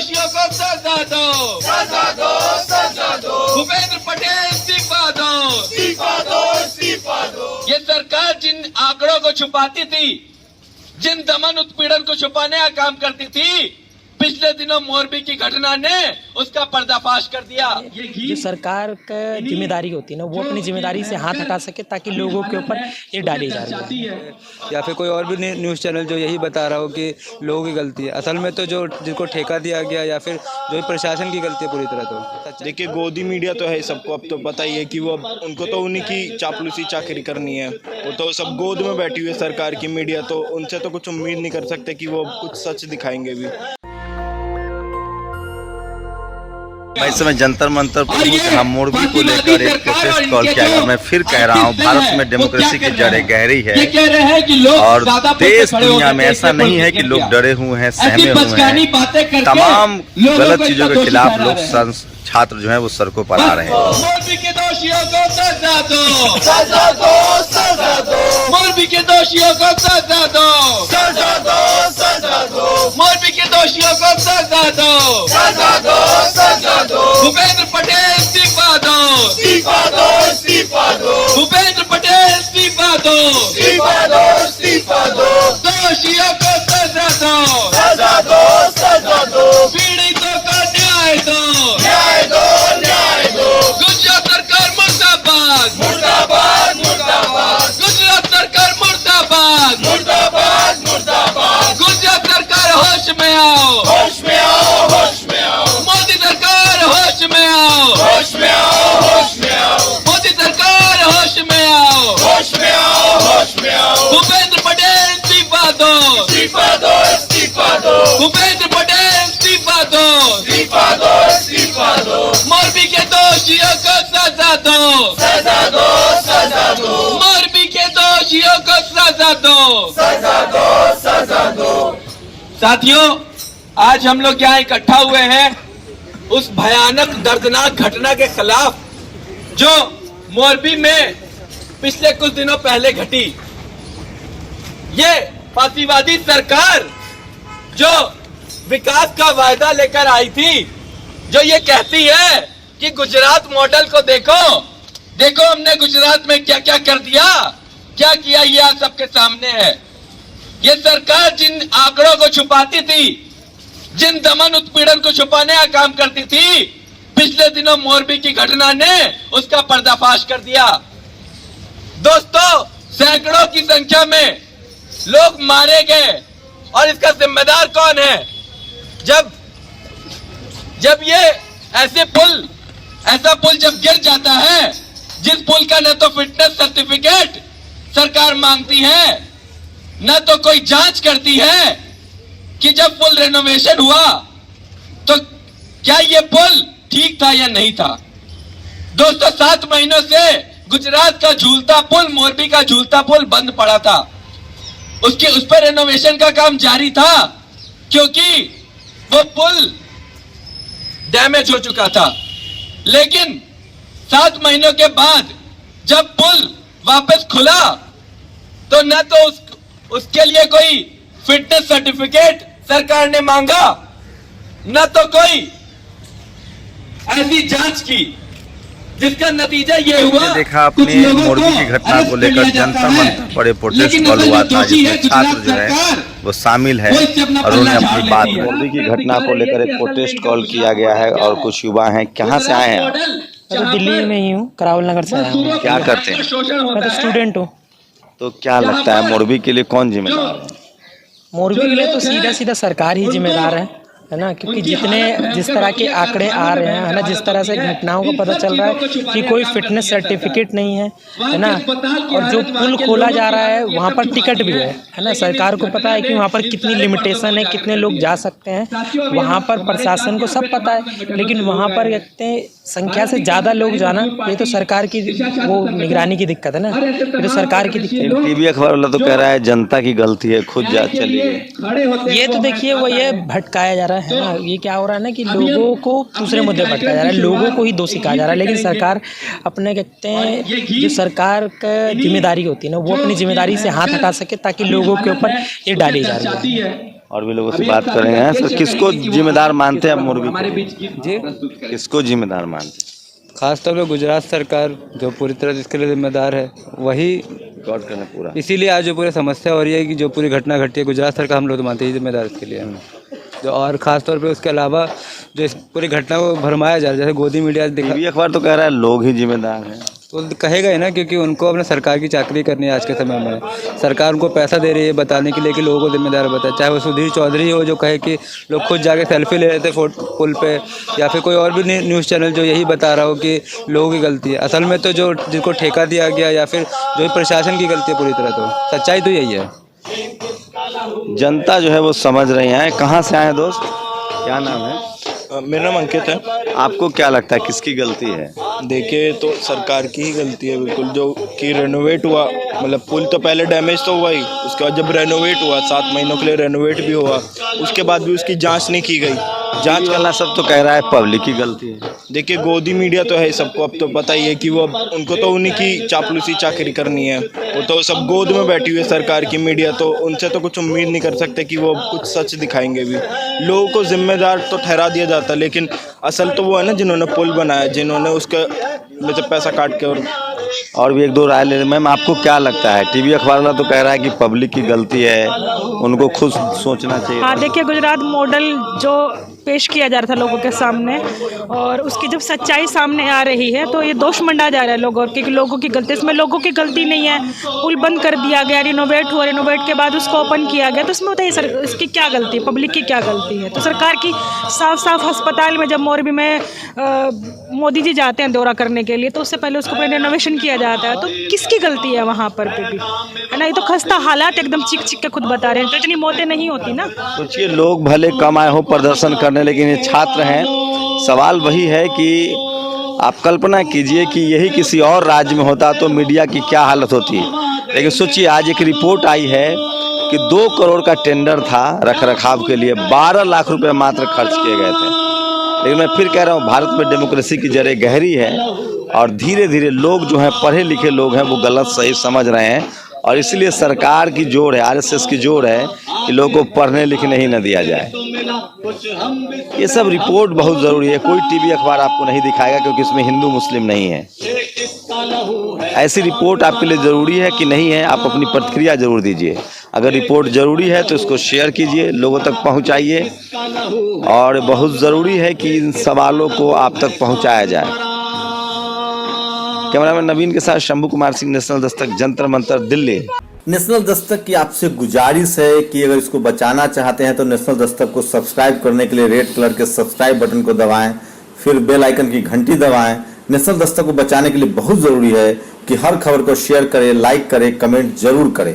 दोषियों को सजा दो, सजा दो, सजा दो, भूपेंद्र पटेल इस्तीफा दो, इस्तीफा दो, इस्तीफा दो। ये सरकार जिन आंकड़ों को छुपाती थी, जिन दमन उत्पीड़न को छुपाने का काम करती थी, पिछले दिनों मोरबी की घटना ने उसका पर्दाफाश कर दिया। जो सरकार का जिम्मेदारी होती है ना, वो अपनी जिम्मेदारी से हाथ हटा सके ताकि लोगों के ऊपर ये डाली जा रही है। या फिर कोई और भी न्यूज़ चैनल जो यही बता रहा हो कि लोगों की गलती है, असल में तो जो जिनको ठेका दिया गया या फिर जो प्रशासन की गलती है पूरी तरह। तो देखिए, गोदी मीडिया तो है सबको, अब तो पता ही है कि वो उनको तो उन्हीं की चापलूसी चाकरी करनी है। वो तो सब गोद में बैठी हुई है सरकार की मीडिया, तो उनसे तो कुछ उम्मीद नहीं कर सकते कि वो कुछ सच दिखाएंगे भी। मैं इस समय जंतर मंतर पर हूँ, जहाँ मोरबी को लेकर एक प्रोटेस्ट कॉल किया गया। मैं फिर कह रहा हूँ, भारत में डेमोक्रेसी की जड़ें गहरी है और देश दुनिया में ऐसा नहीं है कि लोग डरे हुए हैं, सहमे हुए हैं। तमाम गलत चीजों के खिलाफ लोग छात्र जो है वो सड़कों पर आ रहे हैं। मोरबी के दोषियों को सजा दो, सजा दो, सजा दो, मोरबी के दोषियों को सजा दो, सजा दो, सजा दो, मोरबी के दोषियों को सजा दो, सजा दो, सजा दो, भूपेंद्र पटेल इस्तीफा दो, इस्तीफा दो, इस्तीफा दो, भूपेंद्र पटेल इस्तीफा दो, इस्तीफा दो, इस्तीफा दो, दोषियों को सजा दो, सजा दो, सजा दो, पीड़ितों को न्याय दो, न्याय दो, न्याय दो, गुजरात सरकार मुर्दाबाद, मुर्दाबाद, मुर्दाबाद, गुजरात सरकार मुर्दाबाद, मुर्दाबाद, मुर्दाबाद, गुजरात सरकार होश में आओ, होश में आओ, होश में आओ, मोदी सरकार होश में आओ, होश में आओ, होश में आओ, मोदी सरकार होश में आओ, होश में आओ, होश में आओ, भूपेंद्र पटेल इस्तीफा दो, इस्तीफा दो, इस्तीफा दो, भूपेंद्र पटेल इस्तीफा दो, इस्तीफा दो, इस्तीफा दो, मोरबी के दोषियों को सजा दो, सजा दो, सजा दो, मोरबी के दोषियों को सजा दो। सजा दो, सजा दो। साथियों, आज हम लोग यहाँ इकट्ठा हुए हैं उस भयानक दर्दनाक घटना के खिलाफ जो मोरबी में पिछले कुछ दिनों पहले घटी। ये फासीवादी सरकार जो विकास का वायदा लेकर आई थी, जो ये कहती है कि गुजरात मॉडल को देखो, देखो हमने गुजरात में क्या क्या कर दिया, क्या किया, ये आप सबके सामने है। ये सरकार जिन आंकड़ों को छुपाती थी, जिन दमन उत्पीड़न को छुपाने का काम करती थी, पिछले दिनों मोरबी की घटना ने उसका पर्दाफाश कर दिया। दोस्तों, सैकड़ों की संख्या में लोग मारे गए और इसका जिम्मेदार कौन है? जब ये ऐसा पुल जब गिर जाता है, जिस पुल का न तो फिटनेस सर्टिफिकेट सरकार मांगती है, न तो कोई जांच करती है कि जब पुल रेनोवेशन हुआ तो क्या ये पुल ठीक था या नहीं था। दोस्तों, 7 महीनों से गुजरात का झूलता पुल, मोरबी का झूलता पुल बंद पड़ा था। उस पर रेनोवेशन का काम जारी था क्योंकि वो पुल डैमेज हो चुका था। लेकिन 7 महीनों के बाद जब पुल वापस खुला तो न तो उसके लिए कोई फिटनेस सर्टिफिकेट सरकार ने मांगा, न तो कोई ऐसी जांच की जिसका नतीजा ये हुआ। देखा आपने मोरबी की घटना को लेकर जंतर मंतर पर प्रोटेस्ट कॉल हुआ था, जिसमें छात्र जो है वो शामिल है और उन्होंने अपनी बात। मोरबी की घटना को लेकर एक प्रोटेस्ट कॉल किया गया है और कुछ युवा हैं। कहाँ से आए हैं? मैं तो दिल्ली में ही हूँ, करावल नगर से आया हूँ। क्या करते हैं? मैं तो स्टूडेंट हूँ। तो क्या लगता है मोरबी के लिए कौन जिम्मेदार है? मोरबी के लिए तो सीधा सीधा सरकार ही जिम्मेदार है ना, क्योंकि जिस तरह के आंकड़े आ रहे हैं, है ना, जिस तरह से घटनाओं को पता चल रहा है कि कोई फिटनेस सर्टिफिकेट नहीं है ना, और जो पुल खोला जा रहा है वहाँ पर टिकट भी है ना। सरकार को पता है कि वहाँ पर कितनी लिमिटेशन है, कितने लोग जा सकते हैं, वहाँ पर प्रशासन को सब पता है। लेकिन वहाँ पर इतने संख्या से ज़्यादा लोग जाना, ये तो सरकार की वो निगरानी की दिक्कत है ना, ये तो सरकार की दिक्कत है। टीवी अखबार वाला तो कह रहा है जनता की गलती है, खुद जा चलिए। ये तो देखिए वो ये भटकाया जा रहा है ना, ये क्या हो रहा है ना कि लोगों को दूसरे मुद्दे पर भटकाया जा रहा है, लोगों को ही दोषी कहा जा रहा है। लेकिन सरकार अपने कहते हैं, जो सरकार का जिम्मेदारी होती है ना, वो अपनी जिम्मेदारी से हाथ हटा सके ताकि लोगों के ऊपर ये डाली जा रही है। और भी लोगों से बात करेंगे। सर, किसको जिम्मेदार मानते हैं आप मोरबी जी, किसको जिम्मेदार मानते हैं? खासतौर पर गुजरात सरकार जो पूरी तरह इसके लिए जिम्मेदार है, वही गौर करना पूरा। इसीलिए आज जो पूरी समस्या हो रही है कि जो पूरी घटना घटी है, गुजरात सरकार हम लोग तो मानते हैं जिम्मेदार इसके लिए जो, और ख़ास तौर पे उसके अलावा जो इस पूरी घटना को भरमाया जा रहा है, जैसे गोदी मीडिया दिखा, टीवी अखबार तो कह रहा है लोग ही जिम्मेदार हैं। तो कहेगा ही ना, क्योंकि उनको अपने सरकार की चाकरी करनी है। आज के समय में सरकार उनको पैसा दे रही है बताने के लिए कि लोगों को जिम्मेदार बताए, चाहे वो सुधीर चौधरी हो जो कहे कि लोग खुद जाके सेल्फी ले रहे थे पुल पे, या फिर कोई और भी न्यूज़ चैनल जो यही बता रहा हो कि लोगों की गलती है। असल में तो जो जिनको ठेका दिया गया या फिर जो प्रशासन की गलती है पूरी तरह, तो सच्चाई तो यही है। जनता जो है वो समझ रही है। कहाँ से आए हैं दोस्त, क्या नाम है? मेरा नाम अंकित है। आपको क्या लगता है किसकी गलती है? देखिए तो सरकार की ही गलती है बिल्कुल, जो कि रेनोवेट हुआ, मतलब पुल तो पहले डैमेज तो हुआ ही, उसके बाद जब रेनोवेट हुआ 7 महीनों के लिए रेनोवेट भी हुआ, उसके बाद भी उसकी जांच नहीं की गई। जांच करना सब तो कह रहा है पब्लिक की गलती है। देखिए गोदी मीडिया तो है, सबको अब तो पता ही है कि वो उनको तो उन्हीं की चापलूसी चाकरी करनी है। वो तो सब गोद में बैठी हुई है सरकार की मीडिया, तो उनसे तो कुछ उम्मीद नहीं कर सकते कि वो कुछ सच दिखाएंगे भी। लोगों को जिम्मेदार तो ठहरा दिया जाता, लेकिन असल तो वो है ना जिन्होंने पुल बनाया, जिन्होंने उसके में से पैसा काट के। और भी एक दो राय ले रहे। मैम, आपको क्या लगता है? टीवी अखबार वाला तो कह रहा है कि पब्लिक की गलती है, उनको खुद सोचना चाहिए। हाँ, देखिए गुजरात मॉडल जो पेश किया जा रहा था लोगों के सामने, और उसकी जब सच्चाई सामने आ रही है तो ये दोष मंडा जा रहा है लोगों की कि लोगों की गलती। इसमें लोगों की गलती नहीं है, पुल बंद कर दिया गया, रिनोवेट हुआ, रिनोवेट के बाद उसको ओपन किया गया, तो उसमें बताइए सर इसकी क्या गलती है, पब्लिक की क्या गलती है? तो सरकार की साफ साफ अस्पताल में जब मोरबी में मोदी जी जाते हैं दौरा करने के लिए, तो उससे पहले उसको रिनोवेशन किया जाता है, तो किसकी गलती है वहाँ पर भी, है ना? ये तो खस्ता हालात एकदम चिक चिक के खुद बता रहे हैं, तो इतनी मौतें नहीं होती ना। सोचिए, लोग भले कम आए हो प्रदर्शन करने, लेकिन ये छात्र हैं। सवाल वही है कि आप कल्पना कीजिए कि यही किसी और राज्य में होता तो मीडिया की क्या हालत होती। लेकिन सोचिए, आज एक रिपोर्ट आई है कि 2 करोड़ का टेंडर था रख रखाव के लिए, 12 लाख रुपए मात्र खर्च किए गए थे। लेकिन मैं फिर कह रहा हूँ, भारत में डेमोक्रेसी की जड़ें गहरी है, और धीरे धीरे लोग जो हैं, पढ़े लिखे लोग हैं, वो गलत सही समझ रहे हैं, और इसलिए सरकार की जोर है, आरएसएस की जोर है कि लोगों को पढ़ने लिखने ही न दिया जाए। ये सब रिपोर्ट बहुत ज़रूरी है। कोई टीवी अखबार आपको नहीं दिखाएगा, क्योंकि इसमें हिंदू मुस्लिम नहीं है। ऐसी रिपोर्ट आपके लिए ज़रूरी है कि नहीं है, आप अपनी प्रतिक्रिया ज़रूर दीजिए। अगर रिपोर्ट ज़रूरी है तो इसको शेयर कीजिए, लोगों तक पहुंचाइए, और बहुत ज़रूरी है कि इन सवालों को आप तक पहुंचाया जाए। कैमरामैन नवीन के साथ शंभू कुमार सिंह, नेशनल दस्तक, जंतर मंतर, दिल्ली। नेशनल दस्तक की आपसे गुजारिश है कि अगर इसको बचाना चाहते हैं तो नेशनल दस्तक को सब्सक्राइब करने के लिए रेड कलर के सब्सक्राइब बटन को दबाएं, फिर बेल आइकन की घंटी दबाएं। नेशनल दस्तक को बचाने के लिए बहुत जरूरी है कि हर खबर को शेयर करें, लाइक करें, कमेंट जरूर करें।